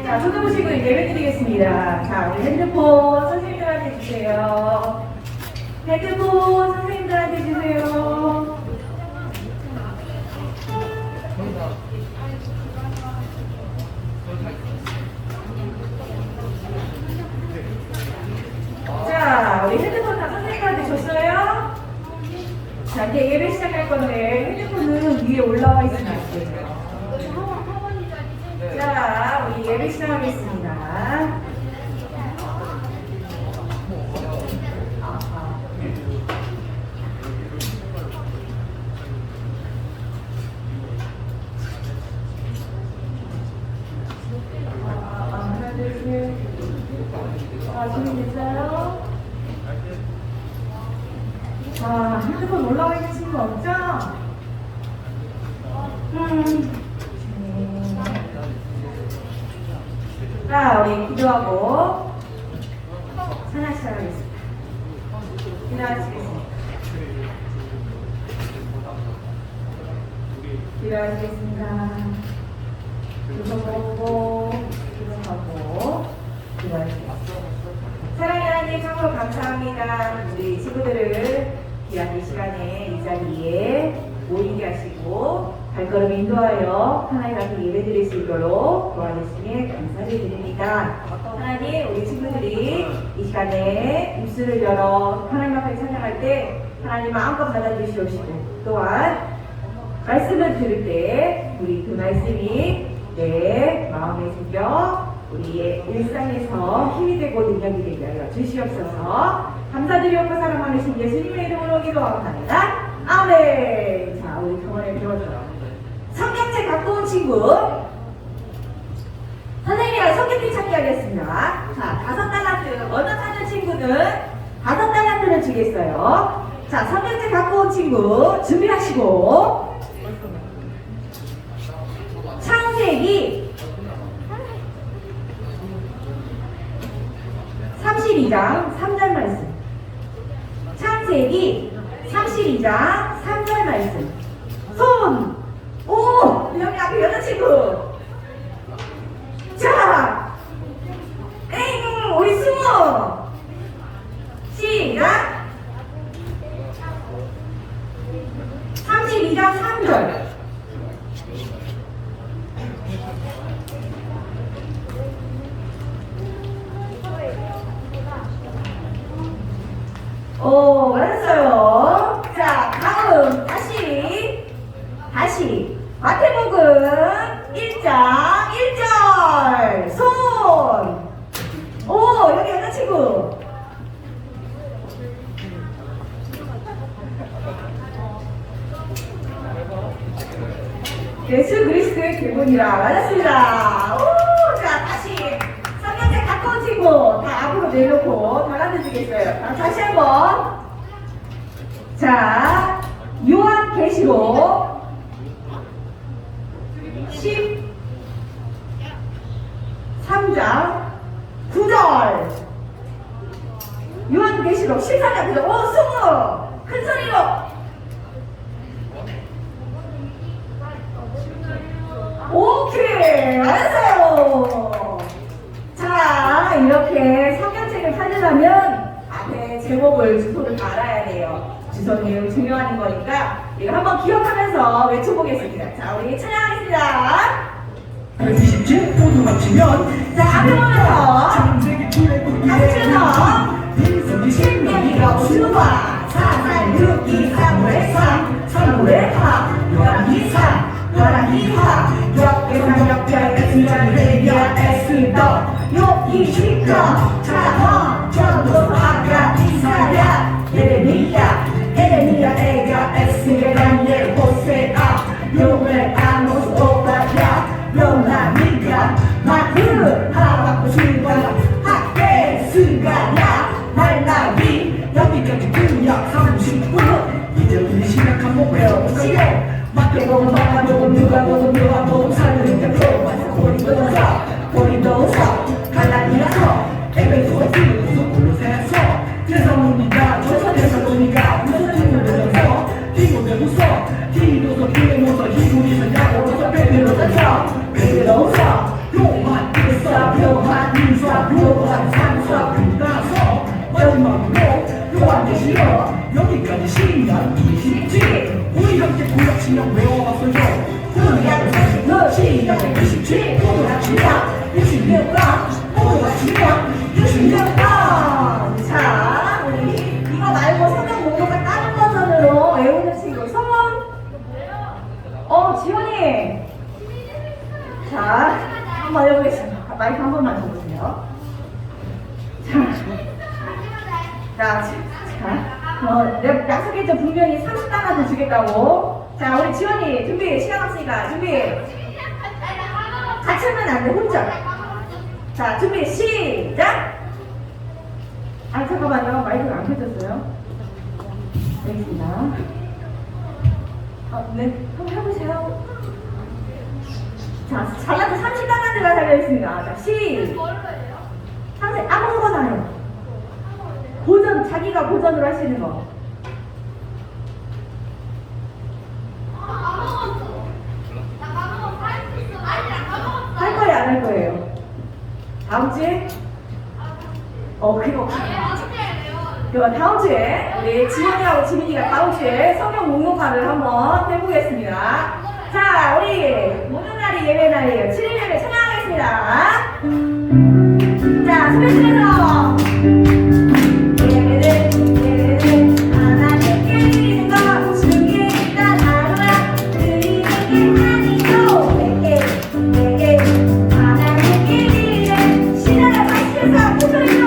자, 손 보시고 예배 드리겠습니다. 자, 우리 핸드폰 선생님들한테 주세요. 핸드폰 선생님들한테 주세요. 자, 우리 핸드폰 다 선생님한테 줬어요? 자, 이제 예배 시작할 건데 핸드폰은 위에 올라와 있으면 안 돼요. 자, 우리 예배 시작하겠습니다. 준비됐어요? 자, 핸드폰 올라와 있는 친구 없죠? 자, 우리 기도하고 찬양 시작하겠습니다. 기도하시겠습니다. 기도하시겠습니다. 기도하고 기도하시겠습니다. 사랑하는 하나님 참고 감사합니다. 우리 친구들을 귀한 이 시간에 이 자리에 모이게 하시고 발걸음 인도하여 하나님 앞에 예배드릴 수 있도록 도와주시니 감사드립니다. 하나님, 우리 친구들이 이 시간에 입술을 열어 하나님 앞에 찬양할 때 하나님 마음껏 받아주시옵시고 또한 말씀을 들을 때 우리 그 말씀이 내 마음에 새겨 우리의 일상에서 힘이 되고 능력이 되게 하여 주시옵소서. 감사드리옵고 사랑 많으신 예수님의 이름으로 기도합니다. 아멘. 자, 우리 병원에 들어줘요. 성경책 갖고 온 친구 선생님이랑 성경책 찾기 하겠습니다. 자, 5달란트 먼저 찾은 친구는 5달란트를 주겠어요. 자, 성경책 갖고 온 친구 준비하시고 창세기 32장 3절 말씀. 창세기 32장 3절 말씀. 손! 오! 여기 앞에 여자친구! 자! 엥! 우리 승우! 시작! 32장 3절. 오, 맞았어요. 자, 다음 다시 마태복음 1장 1절 손. 오, 여기 여자친구. 예수 그리스도의 계보니라. 맞았습니다. 오, 자, 다시 성경책 갖고 온 친구 다 앞으로 내놓고 달아드 주겠어요. 다시 한번. 자, 요한계시록 13장 9절. 요한계시록 13장 9절. 오, 승우! 큰 소리로! 오케이! 알았어요! 자, 이렇게 성경책을 찾으려면 앞에 제목을, 주소를 다 알아야 돼요. 주소는 중요한 거니까 이거 한번 기억하면서 외쳐보겠습니다. 자, 우리 찬양하겠습니다. 20집 모두 합치면 자, 앞에 보면서 합쳐서 신명이가 우주와 사살 6, 2, 3, 3, 3, 4, 열한 2, 3, 열한 2, 4, 역계산 역별 같은 레디아 에스더 6, 2, 10, 차원 전도 아가 이사야 예레미야 에가 에스게 다니엘 호세아 요멜 아모스 오바야 요나니가 마크 하와쿠 슈가 학계 스가야 말라기 여기까지 근력 30분 이제 우리 시작한 목표 맡겨보고 막아보고 누가보고 사는 거 고린도서 갈라디아서 에베소서 빌립보서 골로새서 대사로니가 조선에서로니가 무서진들면서 디모데후서 디도서 빌레모서 히브리서 야고보서 베드로서 로마 일사표한 이사표한 삼사 끝나서 마지막으로 또한 뜻이여 여기까지 시간 27 우리 함께 구약 신약 외워봤어요 구약 40년 시간 27 모두 합시다 66강 모두 합시다 66강 자, 우리 이거 말고 성경 목록을 다른 버전으로 외우는 친구 성원. 지원이. 자, 한번 해보겠습니다. 마이크 한 번만 줘보세요. 내가 약속했죠. 분명히 30단한테 주겠다고. 자, 우리 지원이 준비. 시간 없으니까 준비. 같이 하면 안 돼. 혼자. 자, 준비. 시작. 잠깐만요. 마이크가 안 켜졌어요. 알겠습니다. 네. 한번 해보세요. 자, 잘라서 30단한테가 달려있습니다. 자, 아무거나 해요. 고전, 자기가 고전으로 할 수 있는 거. 할 거예요, 안 할 거예요? 다음 주에? 그거 다음 주에 우리 지원이하고 지민이가 다음 주에 성경 목록화를 한번 해보겠습니다. 자, 우리 모든 날이 예배 날이에요. 7일 예배 찬양하겠습니다. 자, 소리치면서 예배는 하나님께 드리는 것 중에 일단 하루라 드리는 게 아니죠. 내게 하나님께 드리는 신앙을 하시면서 목소리로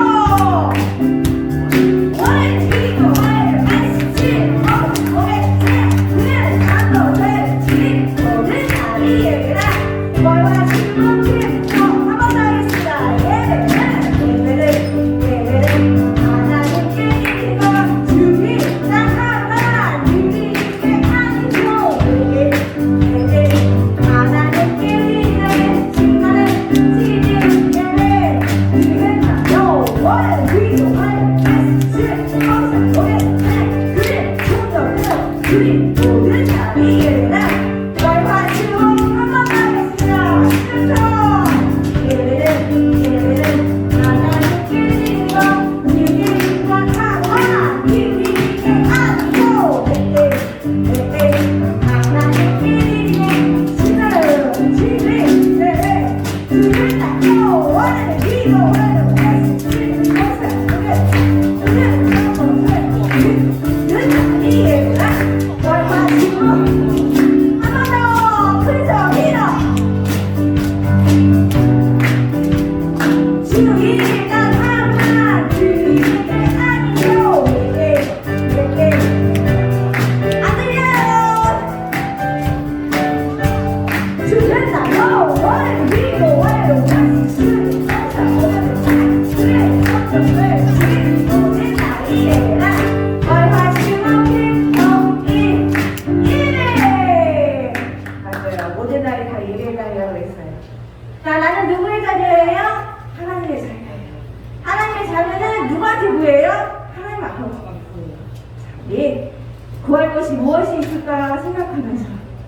구할 것이 무엇이 있을까 생각하면서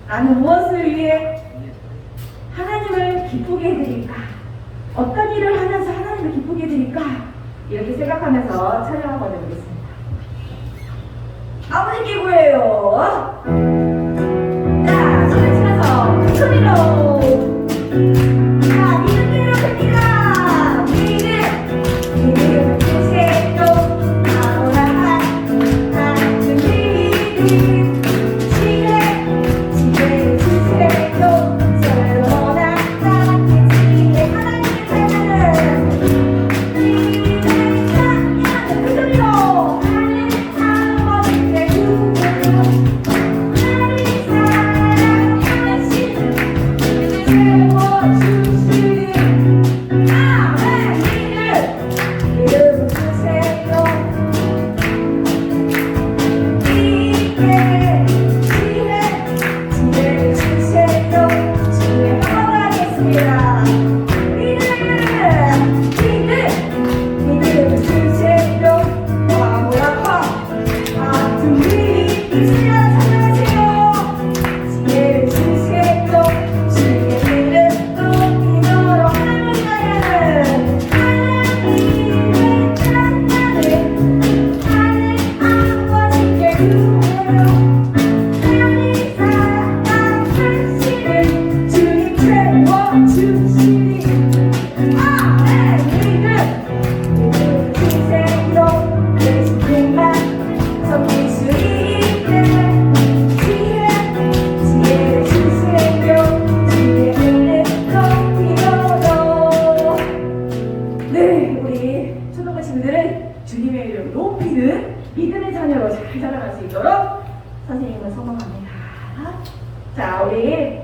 나는 무엇을 위해 하나님을 기쁘게 해드릴까? 어떤 일을 하면서 하나님을 기쁘게 해드릴까? 이렇게 생각하면서 찬양하고 해보겠습니다. 아버지께 구해요. 자, 손을 치면서 큰 소리로. 자, 믿음대로 됩니다. 믿음 주세요. 아무나 같은 믿음 지혜 주세요. 서로 나답게 지혜 하나님의 삶을 믿음을 찾는 큰 소리로 하는 아버지께 구해요. 잘 자라날 수 있도록 선생님은 소망합니다. 자, 우리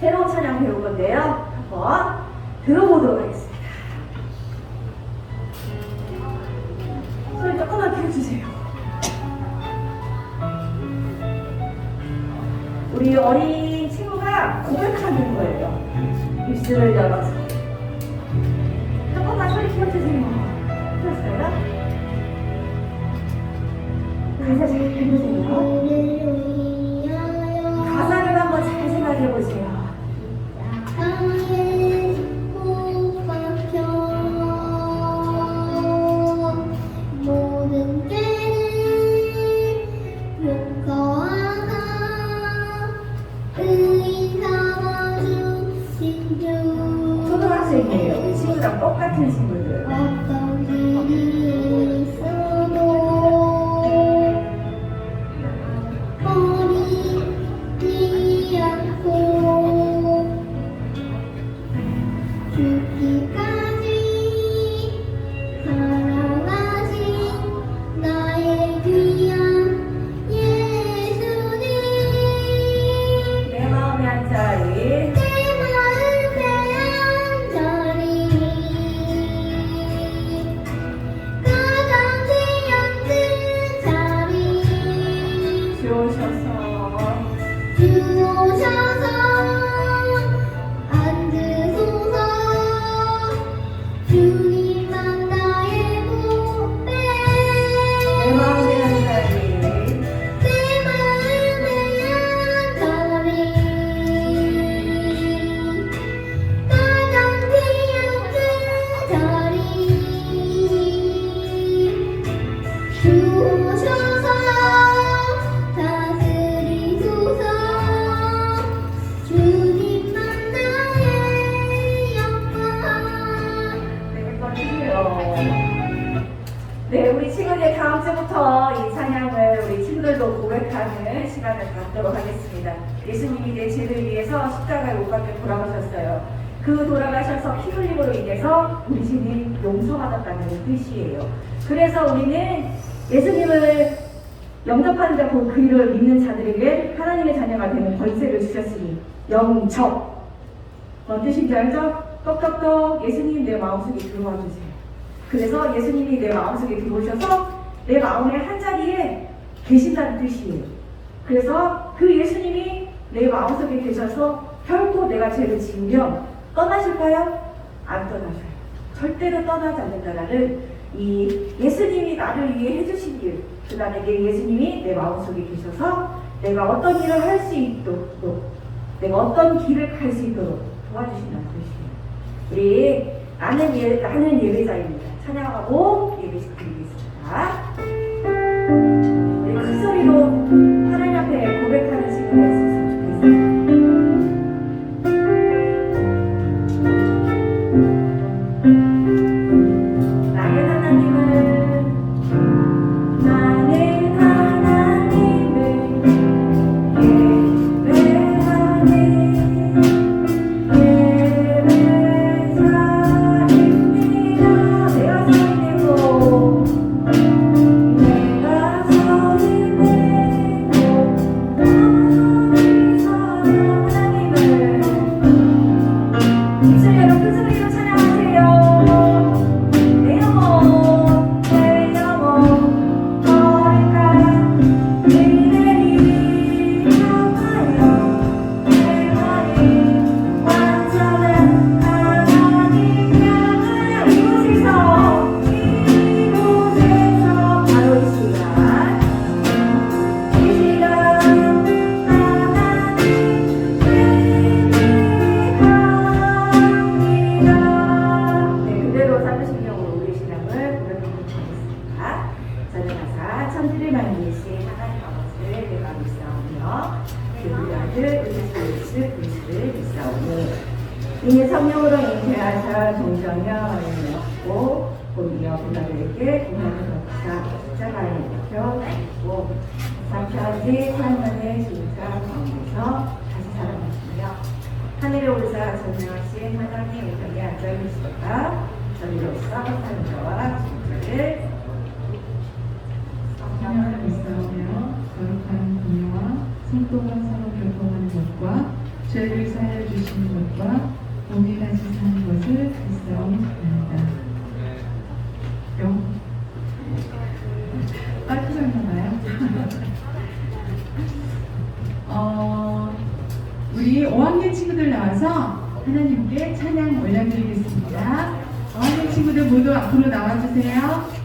새로운 찬양 배울 건데요. 한번 들어보도록 하겠습니다. 소리 조금만 키워주세요. 우리 어린 친구가 고백하는 거예요. 입술을 열어서. 조금만 소리 키워주세요. 키웠어요? 가사 잘 해보세요. 가사를 한번 잘 생각해보세요. 초등학생이에요. 우리 친구랑 똑같은 친구들. 내 마음에 한 자리. 주오셔서 앉으소서. 주님만 나의 보배. 내 마음에 한 자리. 내 마음의 한자리. 가장 귀한 자리. 주오셔서 다스리소서. 주님만 나의 영광. 네, 꺼주세요. 네, 우리 친구들 다음 주부터 이 찬양을 우리 친구들도 고백하는 시간을 갖도록 하겠습니다. 예수님이 내 죄를 위해서 십자가에 못 박혀 돌아가셨어요. 그 돌아가셔서 피 흘림으로 인해서 우리 죄는 용서받았다는 뜻이에요. 그래서 우리는 예수님을 영접하는 자, 그 이를 믿는 자들에게 하나님의 자녀가 되는 권세를 주셨으니 영접. 뭔 뜻인지 알죠? 똑똑똑 예수님 내 마음속에 들어와 주세요. 그래서 예수님이 내 마음속에 들어오셔서 내 마음의 한자리에 계신다는 뜻이에요. 그래서 그 예수님이 내 마음속에 계셔서 결코 내가 죄를 지으면 떠나실까요? 안 떠나셔요. 절대로 떠나지 않는다라는 이 예수님이 나를 위해 해주신 일, 그 다음에 예수님이 내 마음속에 계셔서 내가 어떤 일을 할 수 있도록, 내가 어떤 길을 갈 수 있도록 도와주신다는 뜻이에요. 우리 나는 예배자입니다. 찬양하고 예배 드리겠습니다. 우리 큰 소리로 하나님 앞에 고백하는 시간을 했으면 좋겠습니다. 이제 성령으로 잉태하사 동정녀였고 곧이어 부자들에게 공헌을 덮사 십자가에 박혀 죽고 삼켜지 삶만의 주사 가운데서 다시 살아나시며 하늘에 올라 전능하신 하나님 우편에 앉아계시다가 저희로서 사는 자와 진리를 성령을 믿사오니 동안 서로 교통하는 것과 죄를 사하여 주시는 것과 동일하시 사는 것을 믿사옵나이다. 영 빠지셨나봐요. 우리 5학년 친구들 나와서 하나님께 찬양 올려드리겠습니다. 5학년 친구들 모두 앞으로 나와주세요.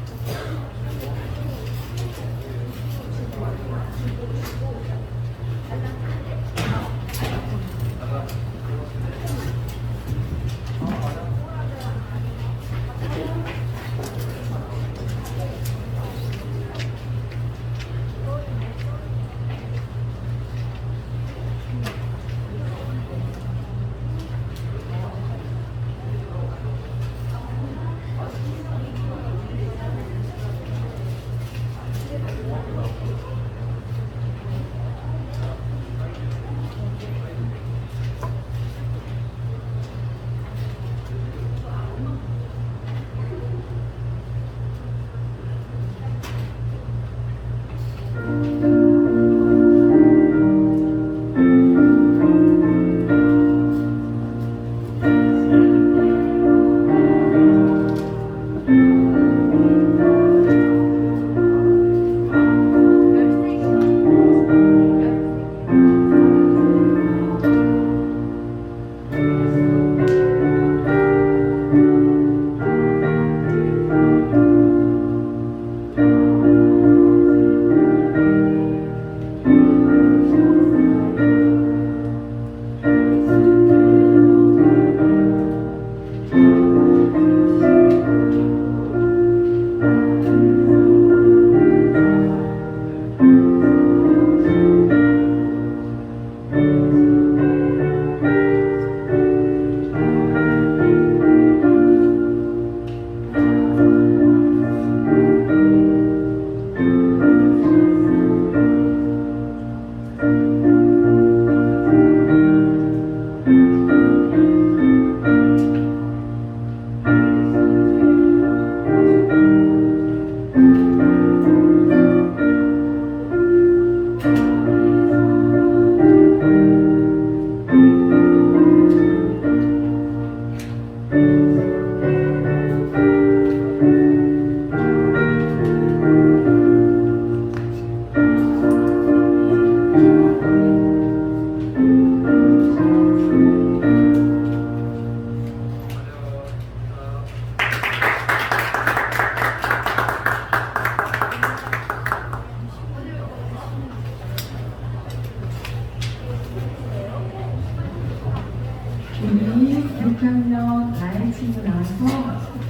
우리 6학년 나의 친구 나와서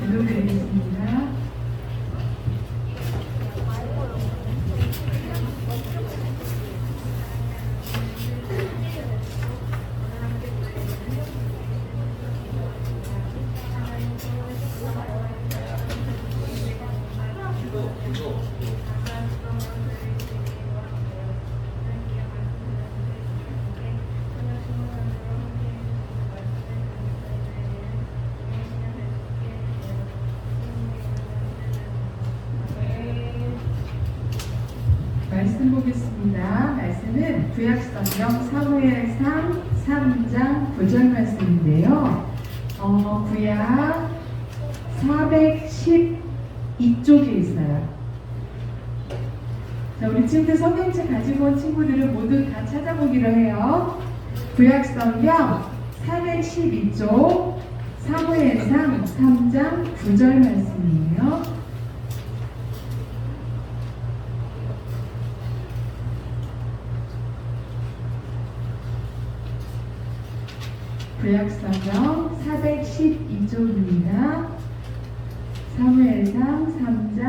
불러드리겠습니다. 말씀 보겠습니다. 말씀은 구약성경 사무엘상 3장 9절 말씀인데요. 구약 412쪽에 있어요. 자, 우리 친구들 성경책 가지고 온 친구들은 모두 다 찾아보기로 해요. 구약성경 412쪽 사무엘상 3장 9절 말씀이에요. 구약성경 412쪽입니다. 사무엘상 3장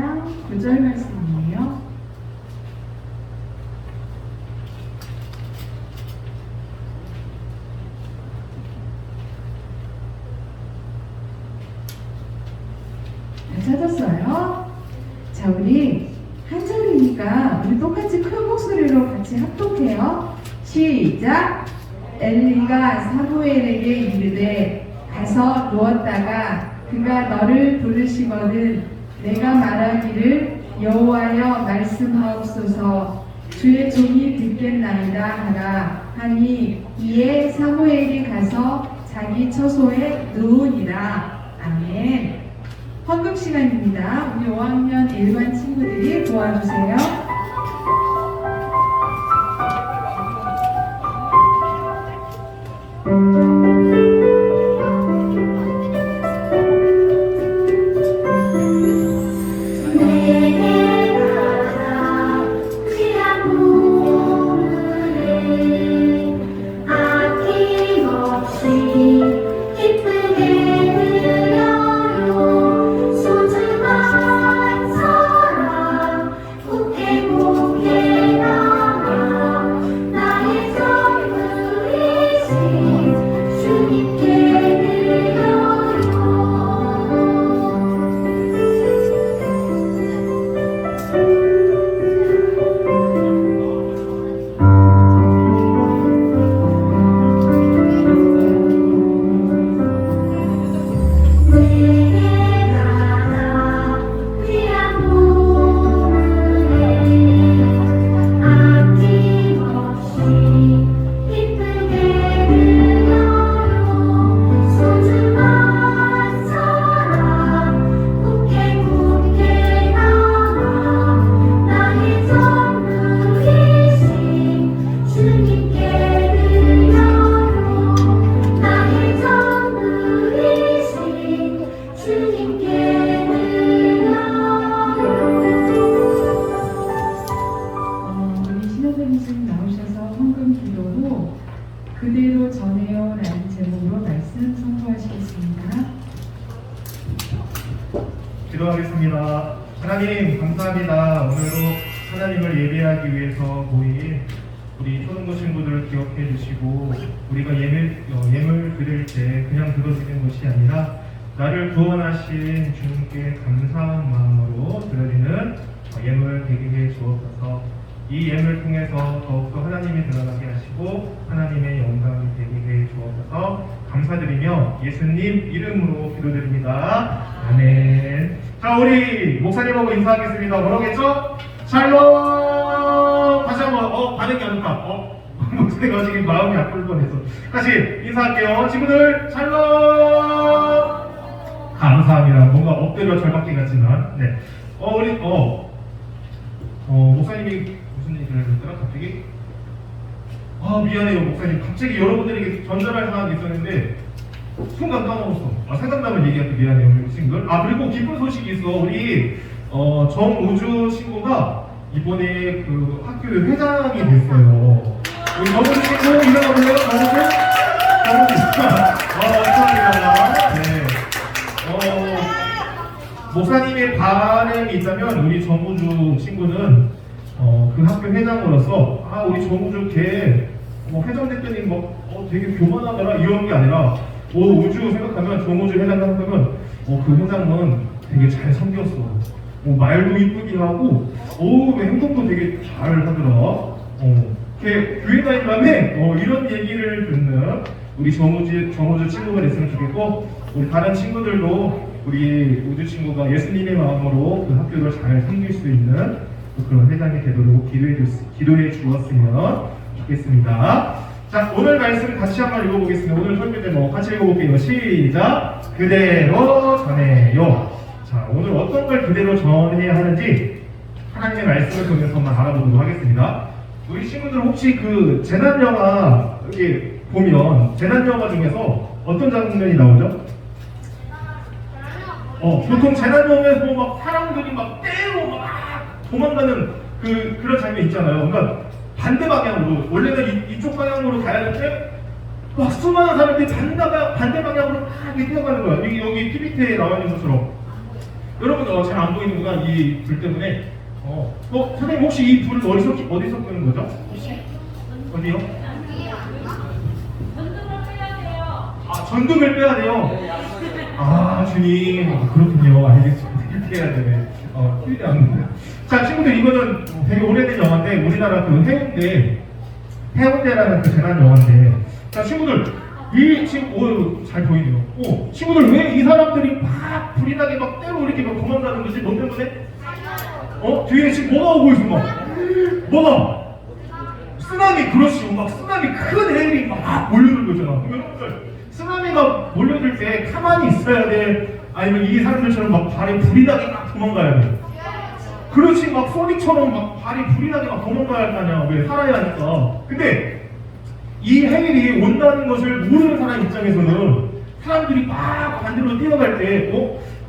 9절 말씀이에요. 다 찾았어요? 자, 우리 한 절이니까 우리 똑같이 큰 목소리로 같이 합독해요. 시작! 엘리가 사무엘에게 이르되 가서 누웠다가 그가 너를 부르시거든 내가 말하기를 여호와여 말씀하옵소서 주의 종이 듣겠나이다 하라 하니 이에 사무엘이 가서 자기 처소에 누우니라. 아멘. 헌금 시간입니다. 우리 5학년 일반 친구들이 도와주세요. 내게 가라 귀한 부르네 아낌없이 기쁘게 들려요 소중한 사랑 곱게 곱게 남아 나의 선물이신 주님께 드려요 내게 가라 귀한 부르네 아낌없이 기쁘게 들려요 소중한 사랑 곱게 곱게 남아 나의 선물이신 주님께 드려요 나의 선물이신 주님께 우리 신호선생님 나오셔서 헌금 기도로 그대로 전해요 라는 제목으로 말씀 선포하시겠습니다. 기도하겠습니다. 하나님 감사합니다. 오늘도 하나님을 예배하기 위해서 모인 우리 초등부 친구들을 기억해 주시고 우리가 예물 드릴 때 그냥 들어주는 것이 아니라 나를 구원하신 주님께 감사한 마음으로 드려지는 예물 되게 해 주옵소서. 이 예물 통해서 더욱더 하나님이 드러나게 하시고 하나님의 영광이 되게 해 주옵소서. 감사드리며 예수님 이름으로 기도드립니다. 아멘. 자, 우리 목사님하고 인사하겠습니다. 뭐라겠죠? 샬롬. 다시 한번 반응이 안 좋다. 목사님가 지금 마음이 아플 뻔했어. 다시 인사할게요. 친구들 샬롬. 감사합니다. 뭔가 엎드려 절받기 같지만, 네. 우리 목사님이 무슨 얘기를 하셨더라? 갑자기? 미안해요, 목사님. 갑자기 여러분들에게 전달할 사항이 있었는데 순간 까먹었어. 생각나면 얘기할게. 미안해요, 우리 친구들. 그리고 기쁜 소식이 있어. 우리 정우주 친구가 이번에 그 학교 회장이 됐어요. 우리 정우주 친구 일어나 볼래요? 정우주? 감사합니다. 네. 목사님의 바람이 있다면 우리 정우주 친구는 그 학교 회장으로서 우리 정우주 걔 회장 됐더니 되게 교만하더라 이런 게 아니라 우주 생각하면 정우주 회장 생각하면 그 회장은 되게 잘 섬겼어. 말도 이쁘게 하고 행동도 되게 잘 하더라. 걔 교회 다니라며 이런 얘기를 듣는 우리 정우주 친구가 됐으면 좋겠고 우리 다른 친구들도 우리 우주 친구가 예수님의 마음으로 그 학교를 잘 섬길 수 있는 그런 회장이 되도록 기도해 주었으면 좋겠습니다. 자, 오늘 말씀 같이 한번 읽어보겠습니다. 오늘 설교 제목 같이 읽어볼게요. 시작! 그대로 전해요. 자, 오늘 어떤 걸 그대로 전해야 하는지 하나님의 말씀을 통해서 한번 알아보도록 하겠습니다. 우리 친구들 혹시 그 재난영화 이렇게 보면 재난영화 중에서 어떤 장면이 나오죠? 보통 재난영화에서 막 사람들이 막 때로 막 도망가는 그런 장면 있잖아요. 그러니까 반대 방향으로 원래는 이쪽 방향으로 가야 하는데 막 수많은 사람들이 반대 방향으로 막 이렇게 뛰어가는 거야. 여기 PPT에 나와 있는 것처럼. 여러분 잘 안 보이는구나 이 불 때문에. 선생님 혹시 이 불을 어디서 끄는 거죠? 어디요? 전등을 빼야 돼요. 주님 그렇군요. 알겠습니다. 이렇게 해야 되네. 필요 없는데. 자, 친구들 이거는 되게 오래된 영화인데 우리나라 그 해운대라는 그 재난 영화인데 자, 친구들 이 지금 잘 보이네요. 친구들 왜 이 사람들이 막 불이 나게 막 때로 이렇게 막 도망가는 거지? 뭐 때문에? 뒤에 지금 뭐가 오고 있어? 뭐가? 쓰나미, 그렇지. 막 쓰나미, 큰 해일이 막 몰려들고 있잖아. 그럼 여러분들, 쓰나미가 몰려들 때 가만히 있어야 돼? 아니면 이 사람들처럼 막 발에 불이 나게 막 도망가야 돼? 그렇지. 막 소닉처럼 막 발이 불이 나게 막 도망가야 할 거 아니야. 왜? 살아야 하니까. 근데 이 해일이 온다는 것을 모르는 사람 입장에서는 사람들이 막 반대로 뛰어갈 때,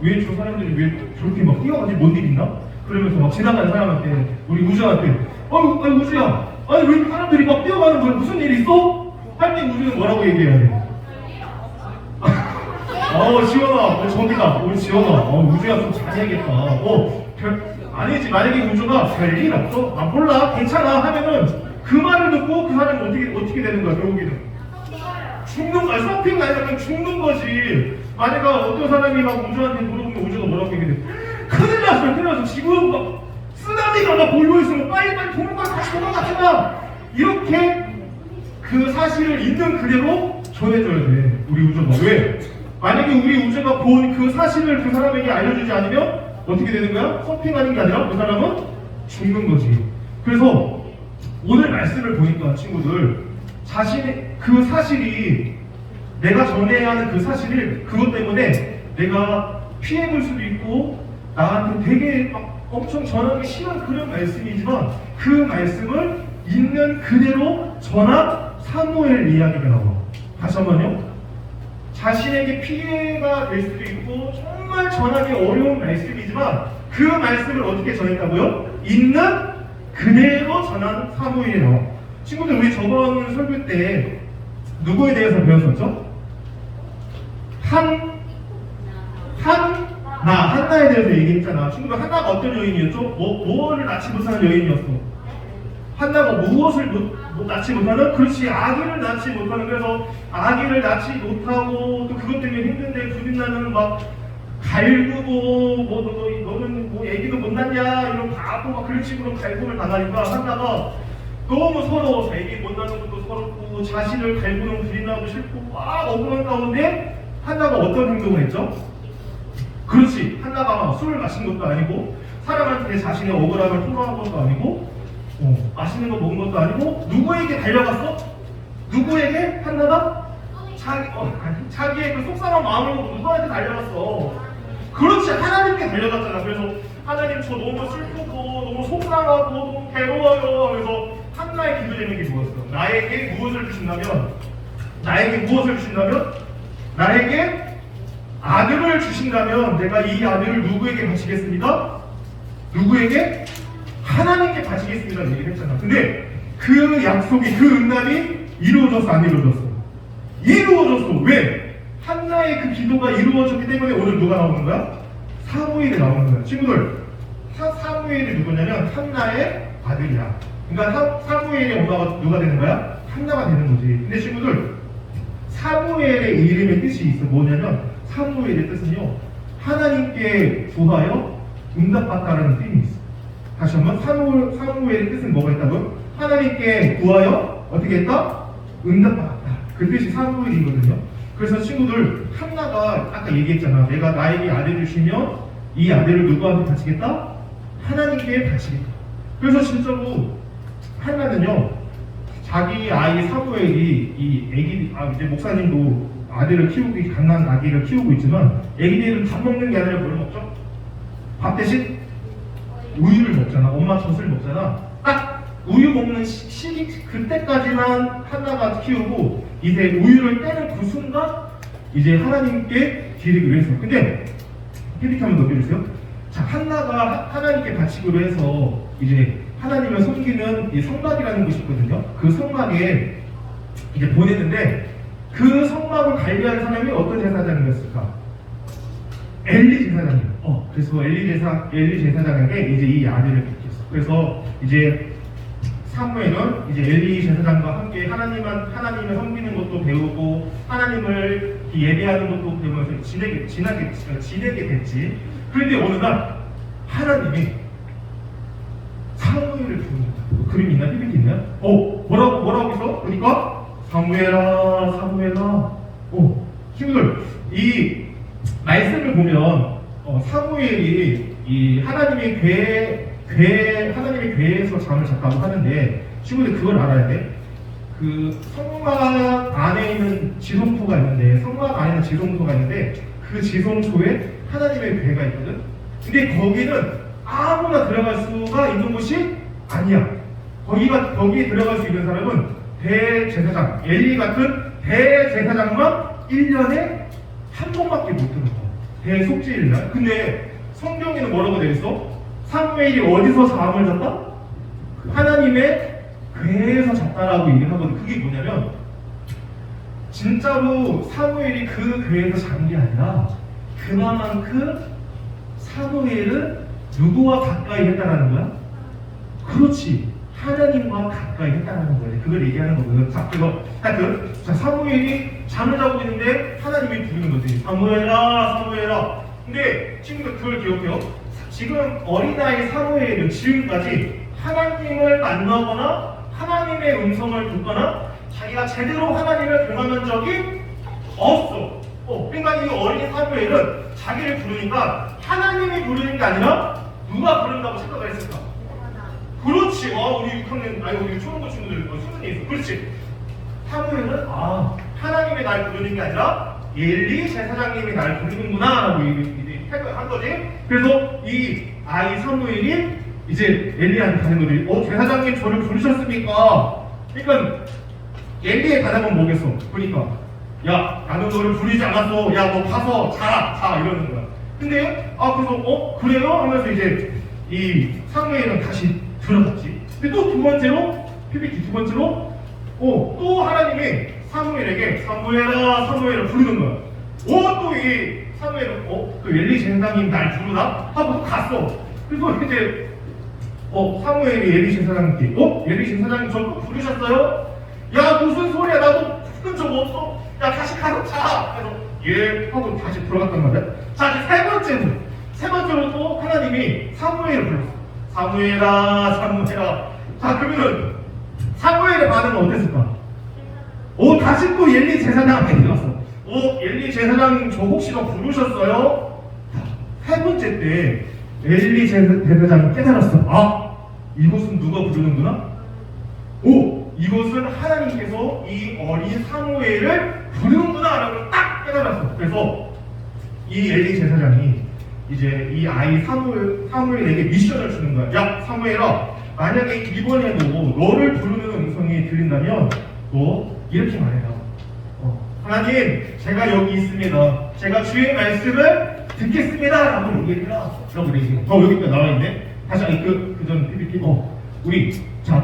왜 저 사람들이 왜 저렇게 막 뛰어가지? 뭔 일 있나? 그러면서 막 지나가는 사람한테, 우리 우주한테, 아니 우주야, 아니 왜 사람들이 막 뛰어가는 거야? 무슨 일 있어? 할 때 우주는 뭐라고 얘기해야 돼? 지원아, 저기다, 우리 지원아, 우주야 좀 잘해야겠다. 아니지, 만약에 우주가 별일 없어? 몰라, 괜찮아 하면은 그 말을 듣고 그 사람이 어떻게 되는 거야, 결국에는? 죽는 거야. 서핑 아니라 그냥 죽는 거지. 만약에 어떤 사람이 막 우주한테 물어보면 우주가 뭐라고 얘기해? 큰일 났어, 큰일 났어. 지금 막 쓰나미가 막 몰고 있으면 빨리빨리 도망가, 다시 도망가지마. 이렇게 그 사실을 있는 그대로 전해줘야 돼, 우리 우주가. 왜? 만약에 우리 우주가 본 그 사실을 그 사람에게 알려주지 않으면 어떻게 되는 거야? 서핑하는 게 아니라 그 사람은 죽는 거지. 그래서 오늘 말씀을 보니까 친구들, 자신의 그 사실이, 내가 전해야 하는 그 사실을, 그것 때문에 내가 피해볼 수도 있고 나한테 되게 막 엄청 전하기 싫은 그런 말씀이지만 그 말씀을 있는 그대로 전한 사무엘 이야기가 나와. 다시 한번요. 자신에게 피해가 될 수도 있고 정말 전하기 어려운 말씀이지만 그 말씀을 어떻게 전했다고요? 있는 그대로 전한 사무엘이 나와. 친구들, 우리 저번 설교 때 누구에 대해서 배웠었죠? 한나에 대해서 얘기했잖아. 친구들, 한나가 어떤 여인이었죠? 뭐를 낳지 못하는 여인이었어. 한나가 무엇을 낳지 못하는? 그렇지, 아기를 낳지 못하는. 그래서 아기를 낳지 못하고 또 그것 때문에 힘든데 부인나는 막 갈구고 너는 뭐 애기도 못 낳냐 이런 바보 막 그런 식으로 갈굼을 당하니까 한나가 너무 서러워서 애기 못 낳는 것도 서럽고 자신을 갈구는 부인하고 싫고 막 억울한 가운데 한나가 어떤 행동을 했죠? 그렇지, 한나가 술을 마신 것도 아니고 사람한테 자신의 억울함을 토로한 것도 아니고 맛있는 거 먹은 것도 아니고 누구에게 달려갔어? 누구에게? 한나가? 자기의 그 속상한 마음을 먹고 누구한테 달려갔어? 그렇지, 하나님께 달려갔잖아. 그래서 하나님, 저 너무 슬프고 너무 속상하고 너무 괴로워요. 그래서 한나의 기도 제목이 뭐였어? 나에게 무엇을 주신다면? 나에게 아들을 주신다면 내가 이 아들을 누구에게 바치겠습니다? 누구에게? 하나님께 바치겠습니다 얘기를 했잖아. 근데 그 약속이, 그 응답이 이루어졌어, 안 이루어졌어? 이루어졌어. 왜? 한나의 그 기도가 이루어졌기 때문에 오늘 누가 나오는 거야? 사무엘이 나오는 거야. 친구들, 사무엘이 누구냐면 한나의 아들이야. 그러니까 사무엘의 엄마가 누가 되는 거야? 한나가 되는 거지. 근데 친구들, 사무엘의 이름의 뜻이 있어. 뭐냐면 사무엘의 뜻은요, 하나님께 구하여 응답받다라는 뜻이 있어. 다시 한번, 사무엘의 뜻은 뭐가 있다고요? 하나님께 구하여 어떻게 했다? 응답받았다. 그 뜻이 사무엘이거든요. 그래서 친구들, 한나가 아까 얘기했잖아. 내가 나에게 아들을 주시면 이 아들을 누구한테 바치겠다? 하나님께 바치겠다. 그래서 진짜로 한나는요, 자기 아이 사무엘이 이제 목사님도 아들을 키우고, 갓난 아기를 키우고 있지만 애기들은 밥 먹는 게 아니라 뭘 먹죠? 밥 대신 우유를 먹잖아. 엄마 젖을 먹잖아. 딱 우유 먹는 시기 그때까지만 한나가 키우고 이제 우유를 떼는 그 순간 이제 하나님께 드리기로 했어. 근데 PPT 한번 넘겨주세요. 자, 한나가 하나님께 바치기로 해서 이제 하나님을 섬기는 이 성막이라는 곳이 있거든요. 그 성막에 이제 보냈는데 그 성막을 관리하는 사람이 어떤 제사장이었을까? 엘리 제사장이에요. 그래서 엘리 제사장에게 이제 이 아들을 뵙겠어. 그래서 이제 사무엘은 이제 엘리 제사장과 함께 하나님을 섬기는 것도 배우고 하나님을 예배하는 것도 배우면서 지내게 됐지. 그런데 어느 날 하나님이 사무엘을 부른다. 그림이 있나? PPT 있나? 뭐라고 해서? 그러니까 사무엘아. 친구들, 이 말씀을 보면 사무엘이 이 하나님의 하나님의 궤에서 잠을 잤다고 하는데 친구들 그걸 알아야 돼. 그 성막 안에 있는 지성소가 있는데 성막 안에 있는 지성소가 있는데 그 지성소에 하나님의 궤가 있거든. 근데 거기는 아무나 들어갈 수가 있는 곳이 아니야. 거기에 들어갈 수 있는 사람은 대제사장, 엘리 같은 대제사장만 1년에 한 번밖에 못 들어가. 대속죄일날. 근데 성경에는 뭐라고 되어 있어? 사무엘이 어디서 잠을 잤다? 하나님의 궤에서 잤다라고 얘기를 하거든. 그게 뭐냐면 진짜로 사무엘이 그 궤에서 잔 게 아니라 그만큼 사무엘은 누구와 가까이 했다라는 거야? 그렇지. 하나님과 가까이 했다라는 거야. 그걸 얘기하는 거거든. 자, 그거 하여튼 사무엘이 잠을 자고 있는데 하나님이 부르는 거지. 사무엘아, 사무엘아. 근데 친구들 그걸 기억해요. 지금 어린아이 사무엘은 지금까지 하나님을 만나거나 하나님의 음성을 듣거나 자기가 제대로 하나님을 경험한 적이 없어. 그러니까 이 어린 사무엘은 자기를 부르니까 하나님이 부르는 게 아니라 누가 부른다고 생각을 했을까? 그렇지. 우리 6학년, 우리 초등부 친구들 수준이 있어. 그렇지. 사무엘은 하나님이 날 부르는 게 아니라 엘리 제사장님이 날 부르는구나 라고 한 거지. 그래서 이 아이 사무엘이 이제 엘리한테 가는 거지. 제사장님 저를 부르셨습니까? 그러니까 엘리의 대답은 뭐겠어? 그러니까 야 나는 너를 부르지 않았어. 야 너 가서 자 이러는 거야. 근데 그래서 그래요? 하면서 이제 이 사무엘은 다시 들어갔지. 근데 또 두 번째로 PPT 두 번째로 또 하나님이 사무엘에게 사무엘아 사무엘을 부르는 거야. 또 이 사무엘은 또 엘리 제사장님 날 부르나? 하고 또 갔어. 그래서 이제 사무엘이 엘리 제사장님께 엘리 제사장님 저 부르셨어요? 야 무슨 소리야 나도 부른 적 없어. 야 다시 가서 자. 그래서 예 하고 다시 들어갔단 말이야. 자 이제 세 번째로 또 하나님이 사무엘을 불렀어. 사무엘아 사무엘아. 자 그러면은 사무엘의 반응은 어땠을까? 다시 또 엘리 제사장한테 들어갔어. 엘리 제사장님 저 혹시 너 부르셨어요? 세 번째 때 엘리 제사장이 깨달았어. 이곳은 누가 부르는구나? 이것은 하나님께서 이 어린 사무엘을 부르는구나 라고 딱 깨달았어. 그래서 이 엘리 제사장이 이제 이 아이 사무엘에게 미션을 주는 거야. 야 사무엘아 만약에 이번에도 너를 부르는 음성이 들린다면 너 이렇게 말해요. 하나님 제가 여기 있습니다. 제가 주의 말씀을 듣겠습니다 라고 얘기를 해라 라고 얘기해. 여기 나와있네. 다시 그전 PPT 우리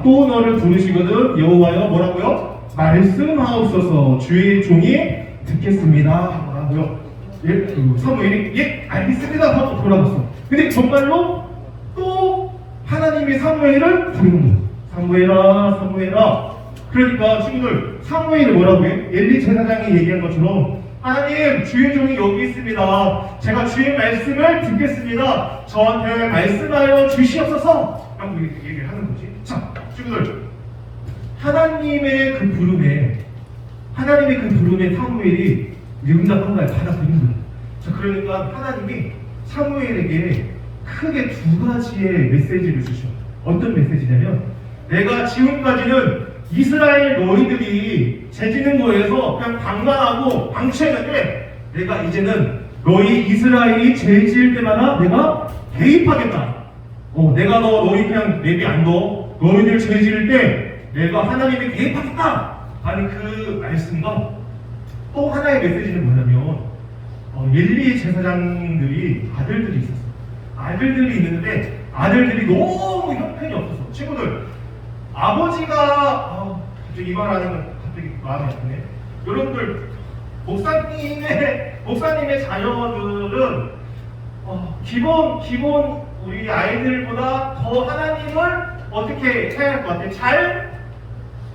또 너를 부르시거든 여호와여 뭐라고요? 말씀하옵소서 주의 종이 듣겠습니다 뭐라고요? 사무엘이 알겠습니다 하고 돌아갔어. 근데 정말로 또 하나님이 사무엘을 부르는 거야. 사무엘아 사무엘아. 그러니까 친구들 사무엘이 뭐라고 해? 엘리 제사장이 얘기한 것처럼 하나님 주의 종이 여기 있습니다. 제가 주의 말씀을 듣겠습니다. 저한테 말씀하여 주시옵소서 라고 얘기를 하는 거지. 자 친구들 하나님의 그 부름에 사무엘이 응답한 거야. 받아들인 거야. 자 그러니까 하나님이 사무엘에게 크게 두 가지의 메시지를 주셔. 어떤 메시지냐면 내가 지금까지는 이스라엘 너희들이 재지는 거에서 그냥 방관하고 방치했는데 내가 이제는 너희 이스라엘이 죄 지을 때마다 내가 개입하겠다. 내가 너희 그냥 내비 안 둬. 너희들 죄 지을 때 내가 하나님이 개입하겠다 하는 그 말씀과 또 하나의 메시지는 뭐냐면 엘리 제사장들이 아들들이 있었어. 아들들이 있는데 아들들이 너무 형편이 없었어. 친구들 아버지가 갑자기 이 말 하니까 갑자기 마음이 아프네. 여러분들 목사님의 자녀들은 기본 우리 아이들보다 더 하나님을 어떻게 해야 할 것 같아? 잘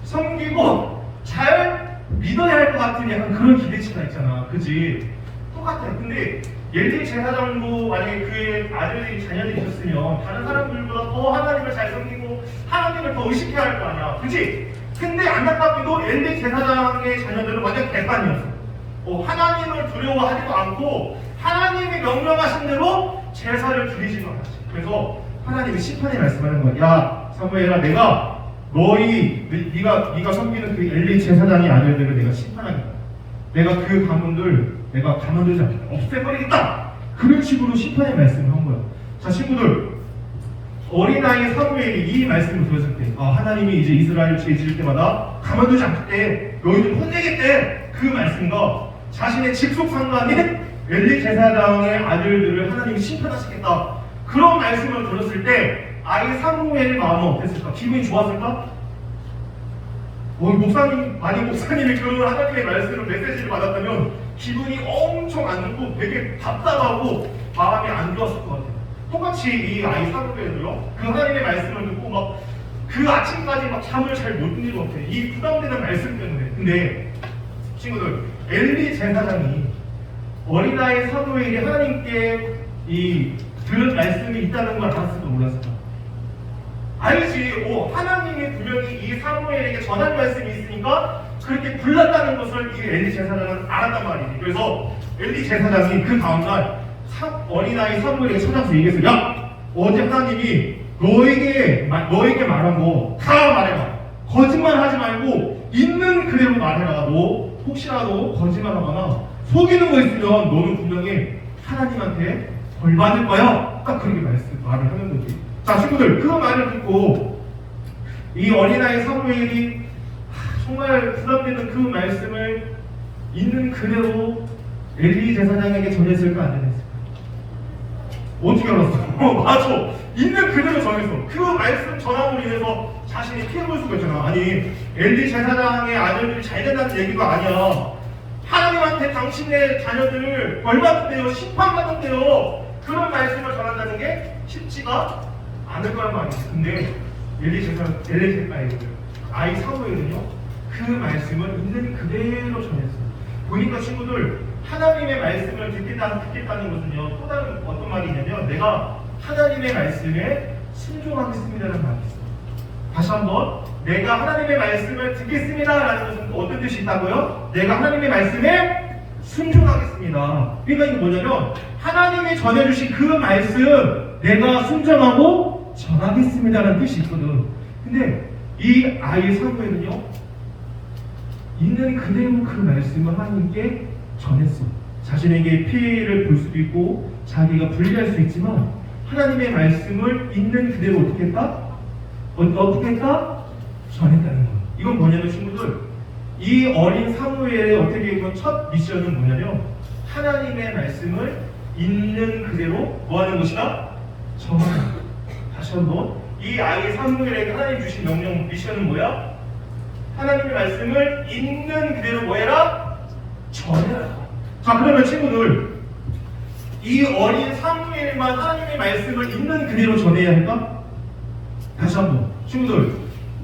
섬기고 잘 믿어야 할 것 같은 약간 그런 기대치가 있잖아. 그치? 똑같아. 근데 엘리 제사장도 만약에 그의 아들이 자녀들이 있었으면 다른 사람들보다 더 하나님을 잘 섬기고 하나님을 더 의식해야 할 거 아니야. 그치? 근데 안타깝게도 엘리 제사장의 자녀들은 완전 개판이었어. 하나님을 두려워하지도 않고 하나님이 명령하신 대로 제사를 드리지도 않았지. 그래서 하나님이 심판의 말씀하는 거야. 야 사무엘아, 내가 네가 섬기는 그 엘리 제사장의 아들들을 내가 심판하겠다. 내가 그 가문들 내가 가만두지 않겠다. 없애버리겠다. 그런 식으로 심판의 말씀을 한 거야. 자 친구들, 어린아이 사무엘이 이 말씀을 들었을 때 하나님이 이제 이스라엘을 죄 지을 때마다 가만두지 않겠대, 너희들 혼내겠대, 그 말씀과 자신의 직속 상관인 엘리 제사장의 아들들을 하나님이 심판하시겠다, 그런 말씀을 들었을 때 아이 사무엘의 마음은 어땠을까? 기분이 좋았을까? 목사님이 그런 하나님의 말씀을 메시지를 받았다면 기분이 엄청 안 좋고 되게 답답하고 마음이 안 좋았을 것 같아요. 똑같이 이 아이 사무엘도요, 그 하나님의 말씀을 듣고 막 그 아침까지 막 잠을 잘 못 드는 것 같아요. 이 부담되는 말씀 때문에. 근데 친구들, 엘리 제사장이 어린아이 사무엘이 하나님께 이 들은 말씀이 있다는 걸 알았을까 몰랐을까? 알지. 하나님이 분명히 이 사무엘에게 전할 말씀이 있으니까 그렇게 불렀다는 것을 이 엘리 제사장은 알았단 말이지. 그래서 엘리 제사장이 그 다음날 어린아이 사무엘에게 찾아서 얘기했어. 야, 어제 하나님이 너에게 말한 거 다 말해라. 거짓말하지 말고 있는 그대로 말해라. 너 혹시라도 거짓말하거나 속이는 거 있으면 너는 분명히 하나님한테 벌 받을 거야. 딱 그렇게 말을 하는 거지. 자 친구들, 그 말을 듣고 이 어린아이 사무엘이 정말 부담되는 그 말씀을 있는 그대로 엘리 제사장에게 전했을까 안 전했을까? 어떻게 알았어? 맞아, 있는 그대로 전했어. 그 말씀 전함으로 인해서 자신이 피해볼 수가 있잖아. 아니 엘리 제사장의 아들들이 잘 된다는 얘기가 아니야. 하나님한테 당신의 자녀들 벌받는데요, 심판받는데요, 그런 말씀을 전한다는 게 쉽지가 않을 거란 말이지. 근데 아이 사무엘은요, 그 말씀을 있는 그대로 전했어요. 보니까 친구들, 하나님의 말씀을 듣겠다는 것은요, 또 다른 어떤 말이냐면 내가 하나님의 말씀에 순종하겠습니다라는 말이 있어요. 다시 한번, 내가 하나님의 말씀을 듣겠습니다라는 것은 또 어떤 뜻이 있다고요? 내가 하나님의 말씀에 순종하겠습니다. 그러니까 이게 뭐냐면 하나님이 전해주신 그 말씀 내가 순종하고 전하겠습니다라는 뜻이 있거든. 근데 이 아이 사무엘은요, 있는 그대로 그 말씀을 하나님께 전했어. 자신에게 피해를 볼 수도 있고 자기가 불리할 수 있지만 하나님의 말씀을 있는 그대로 어떻게 했다? 어떻게 했다? 전했다는 거예요. 이건 뭐냐면 친구들, 이 어린 사무엘의 어떻게 보면 첫 미션은 뭐냐면 하나님의 말씀을 있는 그대로 뭐하는 것이다? 전하는 거예요. 다시 한번, 이 아이 사무엘에게 하나님 주신 명령 미션은 뭐야? 하나님의 말씀을 있는 그대로 뭐해라? 전해라. 자 그러면 친구들, 이 어린 사무엘만 하나님의 말씀을 있는 그대로 전해야 할까? 다시 한번 친구들,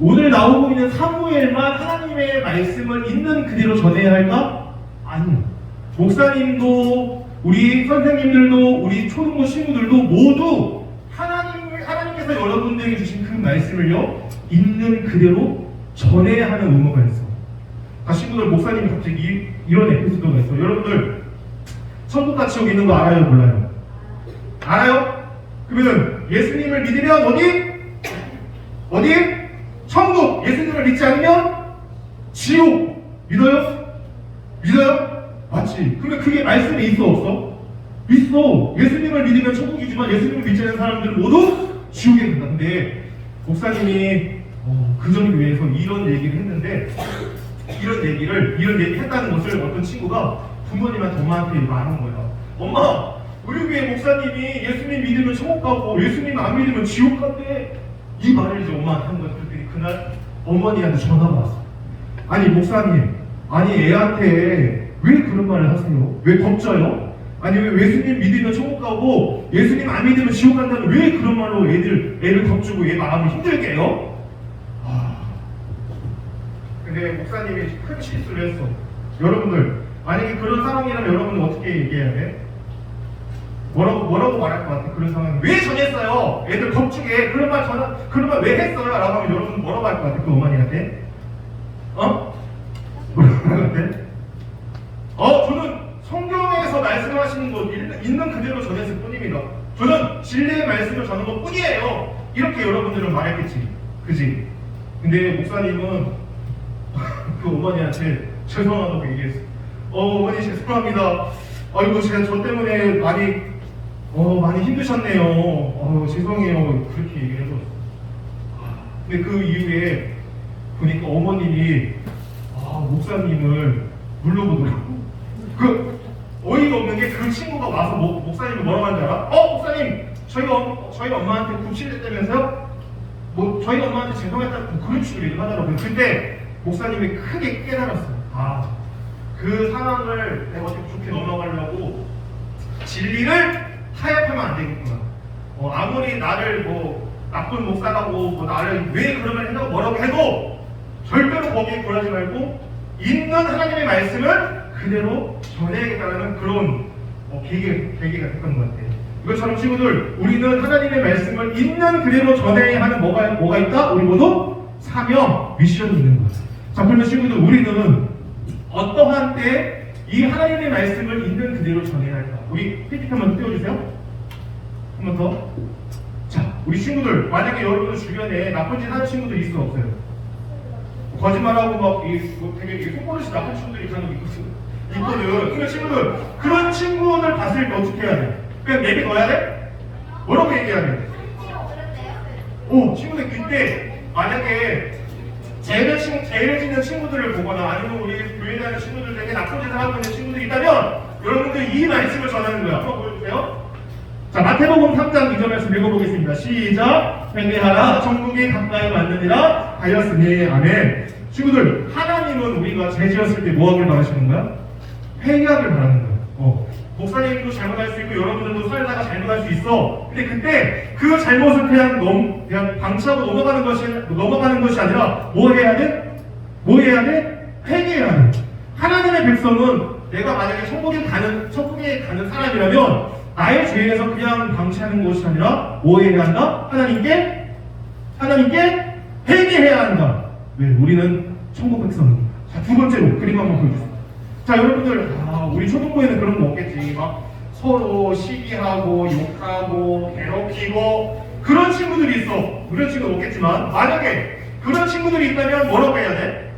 오늘 나오고 있는 사무엘만 하나님의 말씀을 있는 그대로 전해야 할까? 아니요. 목사님도 우리 선생님들도 우리 초등부 친구들도 모두 하나님께서 여러분들에게 주신 그 말씀을요, 있는 그대로 전해야 하는 의무가 있어. 자 친구들, 목사님이 갑자기 이런 에피소드가 있어. 여러분들 천국과 지옥 있는 거 알아요? 몰라요? 알아요? 그러면 예수님을 믿으면 어디? 천국. 예수님을 믿지 않으면 지옥. 믿어요? 맞지? 그러면 그게 말씀에 있어 없어? 있어. 예수님을 믿으면 천국이지만 예수님을 믿지 않는 사람들은 모두 지옥에 간다. 근데 목사님이 그전을 위해서 이런 얘기를 했는데, 이런 얘기 했다는 것을 어떤 친구가 부모님한테 엄마한테 말한 거야. 엄마, 우리 교회 목사님이 예수님 믿으면 천국 가고 예수님 안 믿으면 지옥 간대. 이 말을 이제 엄마한테 한 거야. 그랬더니 그날 어머니한테 전화가 왔어. 아니 목사님, 아니 애한테 왜 그런 말을 하세요? 왜 겁져요? 아니 왜 예수님 믿으면 천국 가고 예수님 안 믿으면 지옥 간다는 왜 그런 말로 애를 겁주고 얘 마음을 힘들게 해요? 근데 목사님이 큰 실수를 했어. 여러분들, 만약에 그런 상황이라면 여러분은 어떻게 얘기해야 돼? 뭐라고 말할 것 같아? 그런 상황에 왜 전했어요? 애들 겁주게 그런 말 왜 했어요? 라고 하면 여러분은 뭐라고 할 것 같아? 그 어머니한테? 뭐라고 할 것 같아? 저는 성경에서 말씀하시는 것 있는 그대로 전했을 뿐입니다. 저는 진리의 말씀을 전하는 것 뿐이에요. 이렇게 여러분들은 말했겠지. 그지? 근데 목사님은 그 어머니한테 죄송하다고 얘기했어. 어머니 죄송합니다. 아이고 제가 저 때문에 많이 힘드셨네요. 죄송해요. 그렇게 얘기해서. 근데 그 이후에 보니까 어머님이 목사님을 물러보더라고. 그 어이가 없는 게 그 친구가 와서 목사님을 뭐라고 하는 줄 알아? 목사님 저희 엄마한테 굽실댔다면서요? 저희 엄마한테 죄송했다고 그런 식으로 얘기를 하더라고요. 그때 목사님이 크게 깨달았어요. 그 상황을 내가 어떻게 좋게 넘어가려고 진리를 타협하면 안 되겠구나. 아무리 나를 나쁜 목사라고 나를 왜 그런 말 했다고 뭐라고 해도 절대로 거기에 굴하지 말고 있는 하나님의 말씀을 그대로 전해야겠다는 그런 계기가 됐던 것 같아요. 이것처럼 친구들, 우리는 하나님의 말씀을 있는 그대로 전해야 하는 뭐가 있다? 우리 모두 사명, 미션이 있는 거예요. 자, 그러면 친구들, 우리는 어떠한 때 이 하나님의 말씀을 있는 그대로 전해야 할까? 우리 PPT 한번 띄워주세요. 한 번 더. 자, 우리 친구들, 만약에 여러분 주변에 나쁜 짓 하는 친구들 있어 없어요? 거짓말하고 되게 속버릇이 나쁜 친구들이 간혹 있거든. 그러니까 친구들, 그런 친구들 봤을 때 어떻게 해야 돼? 그냥 내비둬야 돼? 뭐라고 얘기해야 돼? 친구들 그때 만약에 죄를 짓는 친구들을 보거나 아니면 우리 교회 다니는 친구들 중에 나쁜 짓을 하고 있는 친구들이 있다면 여러분들 이 말씀을 전하는 거야. 한번 보여주세요. 자, 마태복음 3장 2절 말씀 읽어보겠습니다. 시작. 회개하라 천국이 가까이 왔느니라 하였으니. 아멘. 친구들, 하나님은 우리가 죄 지었을 때 뭐 하길 바라시는 거야? 회개하길 바라는 거야. 목사님도 잘못할 수 있고 여러분들도 살다가 잘못할 수 있어. 근데 그때 그 잘못을 그냥 방치하고 넘어가는 것이 아니라 뭐 해야 돼? 회개해야 돼. 하나님의 백성은 내가 만약에 천국에 가는 사람이라면 나의 죄에서 그냥 방치하는 것이 아니라 뭐 해야 한다? 하나님께 회개해야 한다. 왜? 우리는 천국 백성입니다. 자, 두 번째로 그림 한번 보여주세요. 자, 여러분들, 우리 초등부에는 그런 거 없겠지. 막 서로 시기하고 욕하고 괴롭히고 그런 친구들이 있어. 그런 친구는 없겠지만 만약에 그런 친구들이 있다면 뭐라고 해야 돼?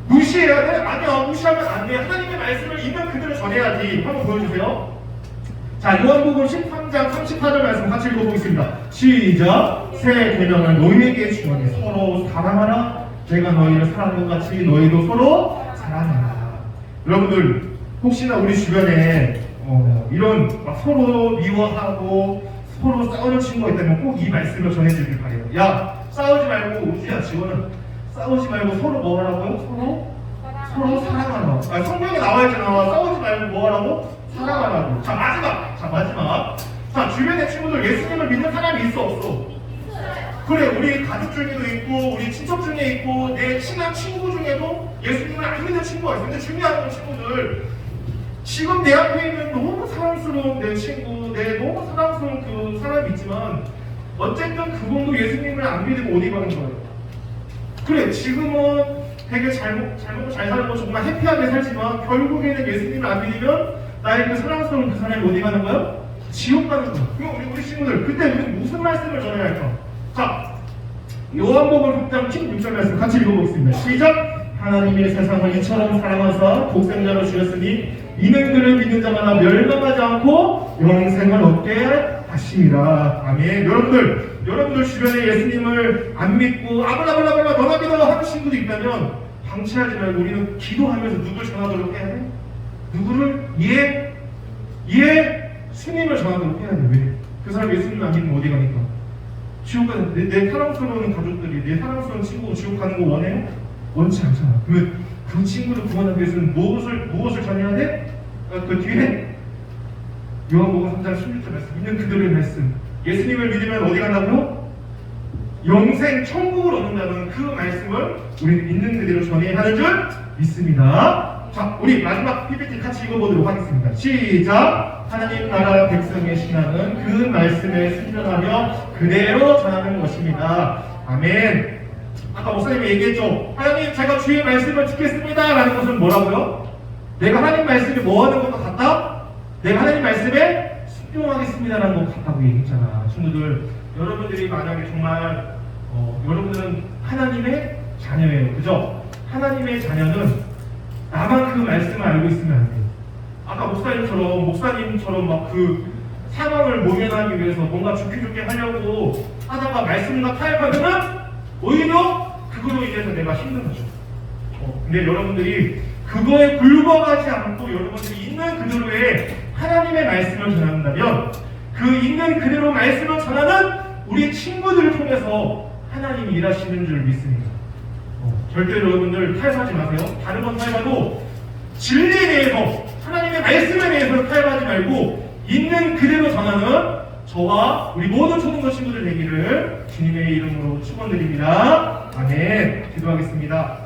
무시해야 돼? 아니야, 무시하면 안 돼. 하나님의 말씀을 있는 그대로 전해야지. 한번 보여주세요. 자, 요한복음 13장 34절 말씀 같이 읽어보겠습니다. 시작. 새 계명을 너희에게 주노니 서로 사랑하라. 내가 너희를 사랑한 것 같이 너희도 서로 사랑하라. 여러분들, 혹시나 우리 주변에 이런 서로 미워하고 서로 싸우는 친구가 있다면 꼭 이 말씀을 전해주길 바래요. 야, 싸우지 말고, 우지야, 지원은 싸우지 말고 서로 뭐 하라고요? 서로 사랑하라. 성경에 나와 있잖아. 싸우지 말고 뭐 하라고? 사랑하라고. 자, 마지막. 자, 주변에 친구들 예수님을 믿는 사람이 있어 없어? 그래, 우리 가족 중에도 있고 우리 친척 중에 있고 내 친한 친구 중에도 예수님을 안 믿는 친구가 있어. 근데 중요한 건 친구들, 지금 내 앞에 있는 너무 사랑스러운 내 친구, 너무 사랑스러운 그 사람이 있지만 어쨌든 그분도 예수님을 안 믿고 어디 가는 거예요? 그래, 지금은 되게 잘 먹고 잘 살고 정말 해피하게 살지만 결국에는 예수님을 안 믿으면 나의 그 사랑스러운 그 사람이 어디 가는 거예요? 지옥 가는 거예요. 그럼 우리 친구들, 그때 우리는 무슨 말씀을 전해야 할까? 자, 요한복음 6장 16절 말씀 같이 읽어보겠습니다. 시작. 하나님이 세상을 이처럼 사랑하사 독생자로 주셨으니 이는 그를 믿는 자마다 멸망하지 않고 영생을 얻게 하심이라. 아멘. 여러분들 주변에 예수님을 안 믿고 아블라블라블라 너나 믿어 하는 친구도 있다면 방치하지 말고 우리는 기도하면서 누굴 전하도록 해야 돼? 누구를? 스님을 전하도록 해야 돼. 왜? 그 사람 예수님 안 믿으면 어디 가니까? 지옥 가는. 내 사랑스러운 가족들이, 내 사랑스러운 친구가 지옥 가는 거 원해요? 원치 않잖아. 그러면 그 친구를 구원하기 위해서는 무엇을 전해야 돼? 그 뒤에 요한복음 3장 16절 말씀, 있는 그들의 말씀. 예수님을 믿으면 어디 간다고요? 영생 천국을 얻는다는 그 말씀을 우리는 있는 그대로 전해야 하는 줄 믿습니다. 자, 우리 마지막 PPT 같이 읽어보도록 하겠습니다. 시작. 하나님 나라 백성의 신앙은 그 말씀에 순종하며 그대로 전하는 것입니다. 아멘. 아까 목사님이 얘기했죠. 하나님, 제가 주의 말씀을 듣겠습니다 라는 것은 뭐라고요? 내가 하나님 말씀이 뭐 하는 것과 같다? 내가 하나님 말씀에 순종하겠습니다라는 것 같다고 얘기했잖아. 친구들, 여러분들이 만약에 정말 여러분들은 하나님의 자녀예요. 그죠? 하나님의 자녀는 나만 그 말씀을 알고 있으면 안 돼요. 아까 목사님처럼 막 그 상황을 모면하기 위해서 뭔가 좋게 하려고 하다가 말씀과 타협하면 오히려 그걸로 인해서 내가 힘든 거죠. 근데 여러분들이 그거에 굴복하지 않고 여러분들이 있는 그대로의 하나님의 말씀을 전한다면 그 있는 그대로 말씀을 전하는 우리 친구들을 통해서 하나님이 일하시는 줄 믿습니다. 절대 여러분들 타협하지 마세요. 다른 건 타협하도 진리에 대해서 하나님의 말씀에 대해서 타협하지 말고 있는 그대로 전하는 저와 우리 모든 초등부 친구들 되기를 주님의 이름으로 축원드립니다. 아멘. 기도하겠습니다.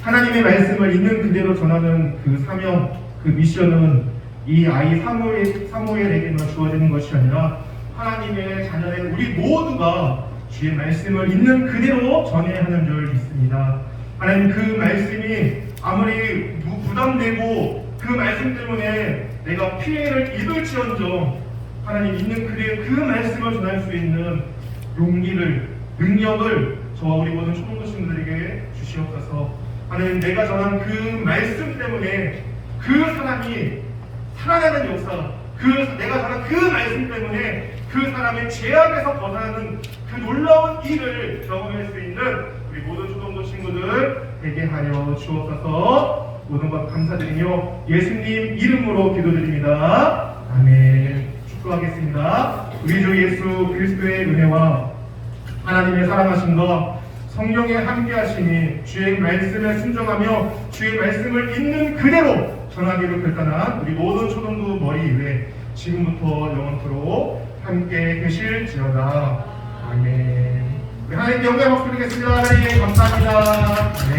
하나님의 말씀을 있는 그대로 전하는 그 사명, 그 미션은 이 아이 사무엘에게만 주어지는 것이 아니라 하나님의 자녀된 우리 모두가 주의 말씀을 있는 그대로 전해야 하는 줄 믿습니다. 하나님, 그 말씀이 아무리 부담되고 그 말씀 때문에 내가 피해를 입을지언정 하나님 있는 그대로 그 말씀을 전할 수 있는 용기를, 능력을 저와 우리 모든 초등부 친구들에게 주시옵소서. 하나님, 내가 전한 그 말씀 때문에 그 사람이 살아나는 역사, 내가 전한 그 말씀 때문에 그 사람의 죄악에서 벗어나는 그 놀라운 일을 경험할 수 있는 우리 모든 초등부 친구들 되게 하여 주옵소서. 모든 것 감사드리며 예수님 이름으로 기도드립니다. 아멘. 축복하겠습니다. 우리 주 예수 그리스도의 은혜와 하나님의 사랑하심과 성령의 함께하심이 주의 말씀에 순종하며 주의 말씀을 있는 그대로 전하기로 결단한 우리 모든 초등부 머리 위에 지금부터 영원토록 함께 계실지어다. 아멘. 하나님께 영광의 박수 드리겠습니다. 하나님 감사합니다. 아멘.